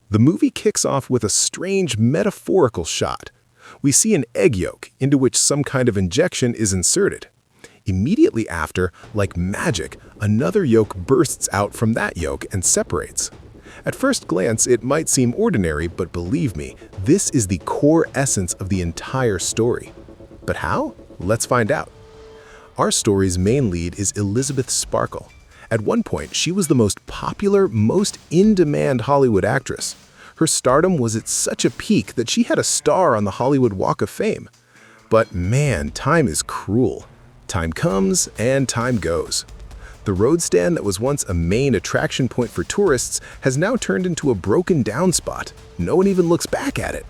The movie kicks off with a strange metaphorical shot. We see an egg yolk into which some kind of injection is inserted. Immediately after, like magic, another yolk bursts out from that yolk and separates. At first glance, it might seem ordinary, but believe me, this is the core essence of the entire story. But how? Let's find out. Our story's main lead is Elizabeth Sparkle. At one point, she was the most popular, most in-demand Hollywood actress. Her stardom was at such a peak that she had a star on the Hollywood Walk of Fame. But man, time is cruel. Time comes and time goes. The road stand that was once a main attraction point for tourists has now turned into a broken-down spot. No one even looks back at it.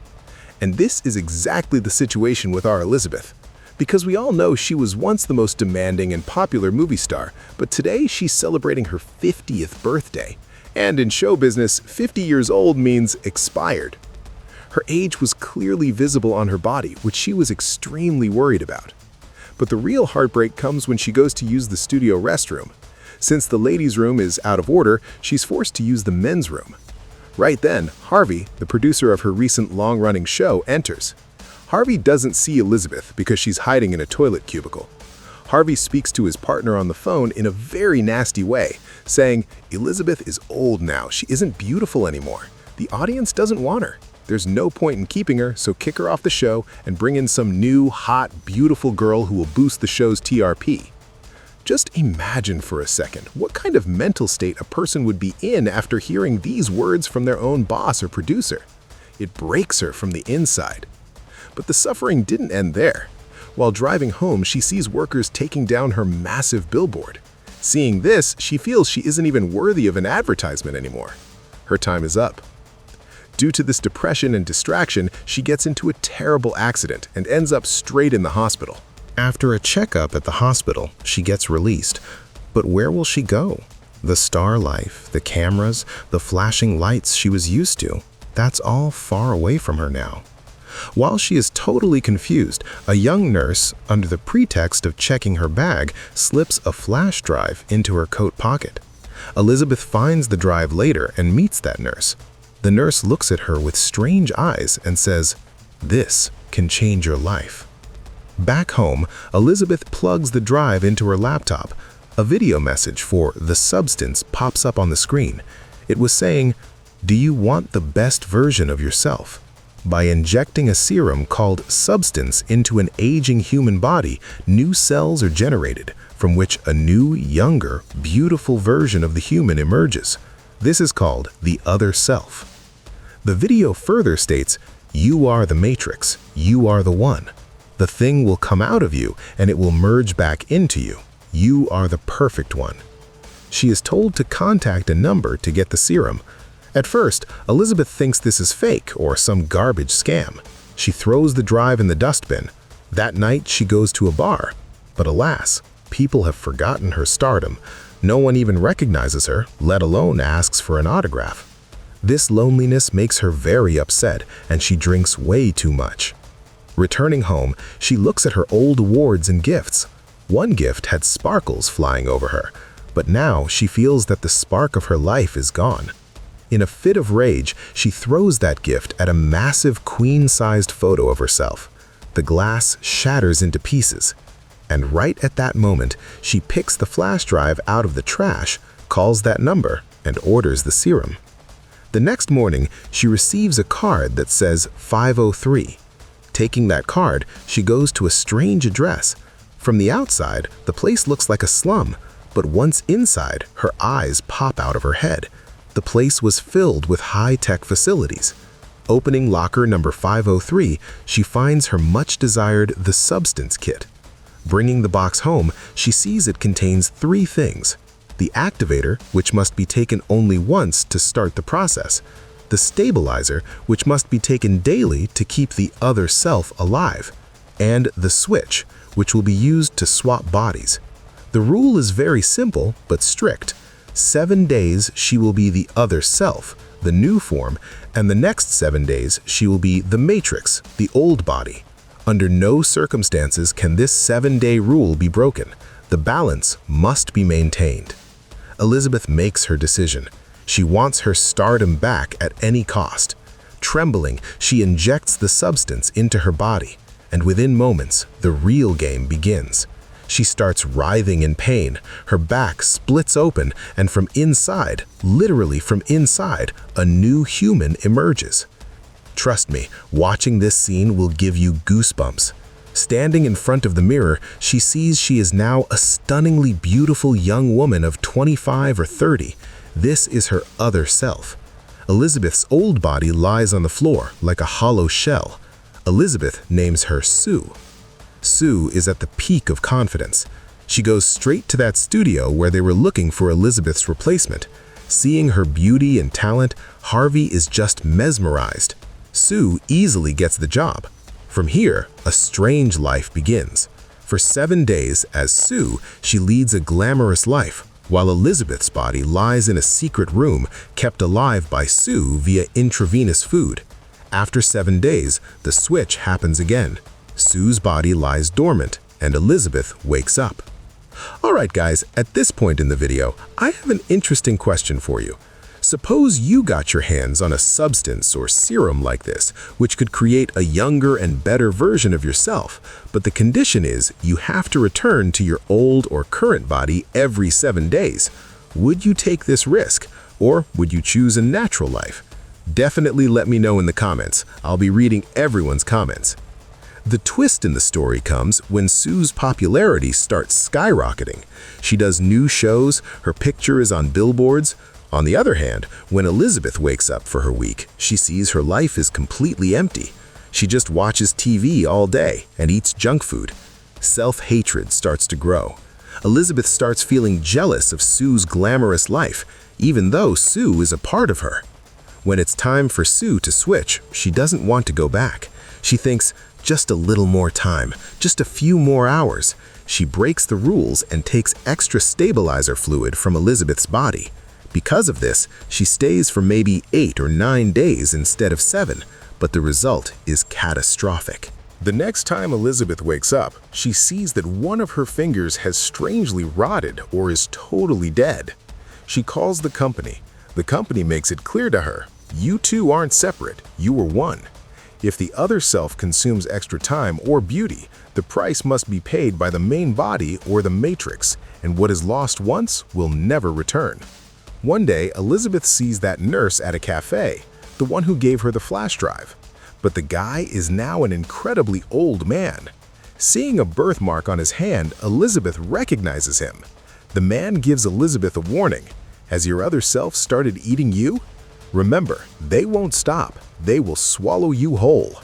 And this is exactly the situation with our Elizabeth. Because we all know she was once the most demanding and popular movie star, but today she's celebrating her 50th birthday. And in show business, 50 years old means expired. Her age was clearly visible on her body, which she was extremely worried about. But the real heartbreak comes when she goes to use the studio restroom. Since the ladies' room is out of order, she's forced to use the men's room. Right then, Harvey, the producer of her recent long-running show, enters. Harvey doesn't see Elizabeth because she's hiding in a toilet cubicle. Harvey speaks to his partner on the phone in a very nasty way, saying, "Elizabeth is old now. She isn't beautiful anymore. The audience doesn't want her. There's no point in keeping her, so kick her off the show and bring in some new, hot, beautiful girl who will boost the show's TRP." Just imagine for a second what kind of mental state a person would be in after hearing these words from their own boss or producer. It breaks her from the inside. But the suffering didn't end there. While driving home, she sees workers taking down her massive billboard. Seeing this, she feels she isn't even worthy of an advertisement anymore. Her time is up. Due to this depression and distraction, she gets into a terrible accident and ends up straight in the hospital. After a checkup at the hospital, she gets released. But where will she go? The star life, the cameras, the flashing lights she was used to, that's all far away from her now. While she is totally confused, a young nurse, under the pretext of checking her bag, slips a flash drive into her coat pocket. Elizabeth finds the drive later and meets that nurse. The nurse looks at her with strange eyes and says, "This can change your life." Back home, Elizabeth plugs the drive into her laptop. A video message for The Substance pops up on the screen. It was saying, "Do you want the best version of yourself? By injecting a serum called Substance into an aging human body, new cells are generated, from which a new, younger, beautiful version of the human emerges. This is called the other self." The video further states, "You are the matrix, you are the one. The thing will come out of you and it will merge back into you. You are the perfect one." She is told to contact a number to get the serum. At first, Elizabeth thinks this is fake or some garbage scam. She throws the drive in the dustbin. That night, she goes to a bar. But alas, people have forgotten her stardom. No one even recognizes her, let alone asks for an autograph. This loneliness makes her very upset, and she drinks way too much. Returning home, she looks at her old awards and gifts. One gift had sparkles flying over her, but now she feels that the spark of her life is gone. In a fit of rage, she throws that gift at a massive queen-sized photo of herself. The glass shatters into pieces. And right at that moment, she picks the flash drive out of the trash, calls that number, and orders the serum. The next morning, she receives a card that says 503. Taking that card, she goes to a strange address. From the outside, the place looks like a slum, but once inside, her eyes pop out of her head. The place was filled with high-tech facilities. Opening locker number 503, she finds her much-desired The Substance kit. Bringing the box home, she sees it contains 3 things. The activator, which must be taken only once to start the process. The stabilizer, which must be taken daily to keep the other self alive. And the switch, which will be used to swap bodies. The rule is very simple but strict. 7 days she will be the other self, the new form, and the next 7 days she will be the matrix, the old body. Under no circumstances can this 7-day rule be broken. The balance must be maintained. Elizabeth makes her decision. She wants her stardom back at any cost. Trembling, she injects the substance into her body, and within moments, the real game begins. She starts writhing in pain, her back splits open, and from inside, literally from inside, a new human emerges. Trust me, watching this scene will give you goosebumps. Standing in front of the mirror, she sees she is now a stunningly beautiful young woman of 25 or 30. This is her other self. Elizabeth's old body lies on the floor like a hollow shell. Elizabeth names her Sue. Sue is at the peak of confidence. She goes straight to that studio where they were looking for Elizabeth's replacement. Seeing her beauty and talent, Harvey is just mesmerized. Sue easily gets the job. From here, a strange life begins. For 7 days, as Sue, she leads a glamorous life, while Elizabeth's body lies in a secret room kept alive by Sue via intravenous food. After 7 days, the switch happens again. Sue's body lies dormant, and Elizabeth wakes up. Alright guys, at this point in the video, I have an interesting question for you. Suppose you got your hands on a substance or serum like this, which could create a younger and better version of yourself, but the condition is you have to return to your old or current body every 7 days. Would you take this risk, or would you choose a natural life? Definitely let me know in the comments. I'll be reading everyone's comments. The twist in the story comes when Sue's popularity starts skyrocketing. She does new shows, her picture is on billboards. On the other hand, when Elizabeth wakes up for her week, she sees her life is completely empty. She just watches TV all day and eats junk food. Self-hatred starts to grow. Elizabeth starts feeling jealous of Sue's glamorous life, even though Sue is a part of her. When it's time for Sue to switch, she doesn't want to go back. She thinks, just a little more time, just a few more hours. She breaks the rules and takes extra stabilizer fluid from Elizabeth's body. Because of this, she stays for maybe 8 or 9 days instead of 7, but the result is catastrophic. The next time Elizabeth wakes up, she sees that one of her fingers has strangely rotted or is totally dead. She calls the company. The company makes it clear to her, you two aren't separate, you are one. If the other self consumes extra time or beauty, the price must be paid by the main body or the matrix, and what is lost once will never return. One day, Elizabeth sees that nurse at a cafe, the one who gave her the flash drive. But the guy is now an incredibly old man. Seeing a birthmark on his hand, Elizabeth recognizes him. The man gives Elizabeth a warning. Has your other self started eating you? Remember, they won't stop. They will swallow you whole.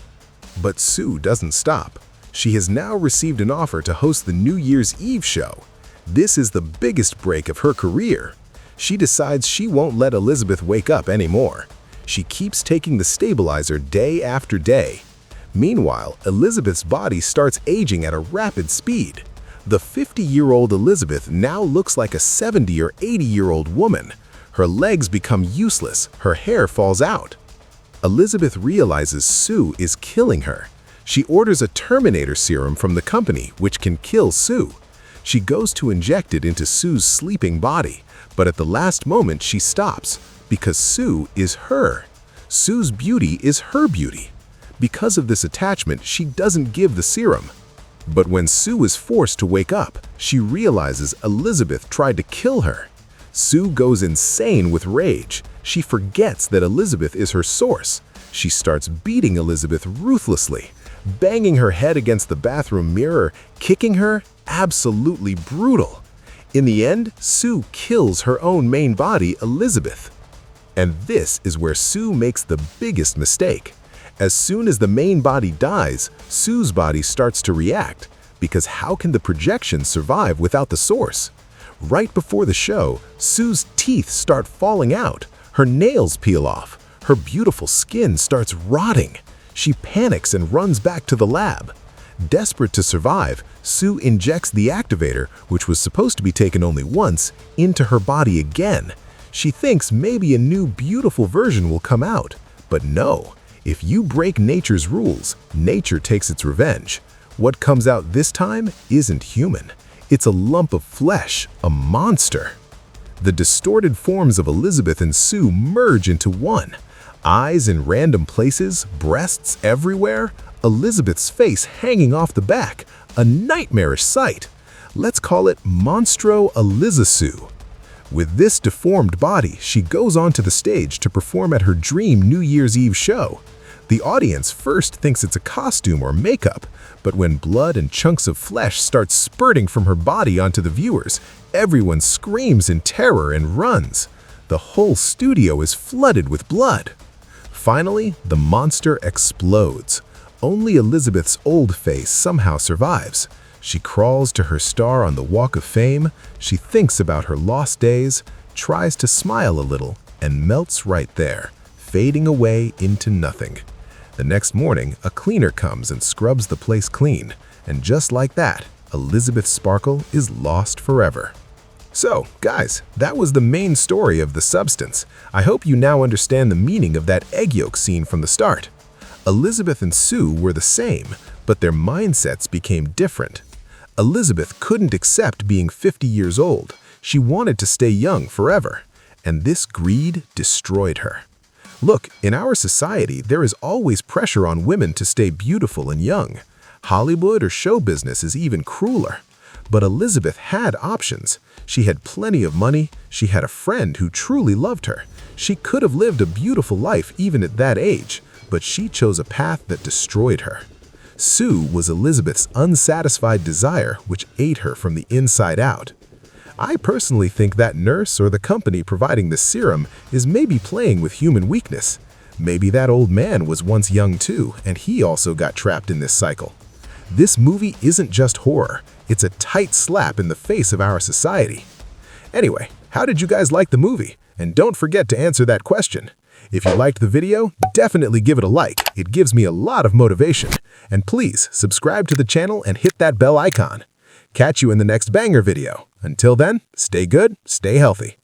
But Sue doesn't stop. She has now received an offer to host the New Year's Eve show. This is the biggest break of her career. She decides she won't let Elizabeth wake up anymore. She keeps taking the stabilizer day after day. Meanwhile, Elizabeth's body starts aging at a rapid speed. The 50-year-old Elizabeth now looks like a 70 or 80-year-old woman. Her legs become useless, her hair falls out. Elizabeth realizes Sue is killing her. She orders a Terminator serum from the company, which can kill Sue. She goes to inject it into Sue's sleeping body, but at the last moment she stops, because Sue is her. Sue's beauty is her beauty. Because of this attachment, she doesn't give the serum. But when Sue is forced to wake up, she realizes Elizabeth tried to kill her. Sue goes insane with rage. She forgets that Elizabeth is her source. She starts beating Elizabeth ruthlessly, banging her head against the bathroom mirror, kicking her, absolutely brutal. In the end, Sue kills her own main body, Elizabeth. And this is where Sue makes the biggest mistake. As soon as the main body dies, Sue's body starts to react, because how can the projection survive without the source? Right before the show, Sue's teeth start falling out, her nails peel off, her beautiful skin starts rotting. She panics and runs back to the lab. Desperate to survive, Sue injects the activator, which was supposed to be taken only once, into her body again. She thinks maybe a new beautiful version will come out. But no, if you break nature's rules, nature takes its revenge. What comes out this time isn't human. It's a lump of flesh, a monster. The distorted forms of Elizabeth and Sue merge into one. Eyes in random places, breasts everywhere, Elizabeth's face hanging off the back, a nightmarish sight. Let's call it Monstro Eliza-Sue. With this deformed body, she goes onto the stage to perform at her dream New Year's Eve show. The audience first thinks it's a costume or makeup, but when blood and chunks of flesh start spurting from her body onto the viewers, everyone screams in terror and runs. The whole studio is flooded with blood. Finally, the monster explodes. Only Elizabeth's old face somehow survives. She crawls to her star on the Walk of Fame, she thinks about her lost days, tries to smile a little, and melts right there, fading away into nothing. The next morning, a cleaner comes and scrubs the place clean, and just like that, Elizabeth's sparkle is lost forever. So, guys, that was the main story of The Substance. I hope you now understand the meaning of that egg yolk scene from the start. Elizabeth and Sue were the same, but their mindsets became different. Elizabeth couldn't accept being 50 years old. She wanted to stay young forever, and this greed destroyed her. Look, in our society, there is always pressure on women to stay beautiful and young. Hollywood or show business is even crueler. But Elizabeth had options. She had plenty of money, she had a friend who truly loved her. She could have lived a beautiful life even at that age, but she chose a path that destroyed her. Sue was Elizabeth's unsatisfied desire which ate her from the inside out. I personally think that nurse or the company providing the serum is maybe playing with human weakness. Maybe that old man was once young too, and he also got trapped in this cycle. This movie isn't just horror, it's a tight slap in the face of our society. Anyway, how did you guys like the movie? And don't forget to answer that question. If you liked the video, definitely give it a like. It gives me a lot of motivation. And please subscribe to the channel and hit that bell icon. Catch you in the next banger video. Until then, stay good, stay healthy.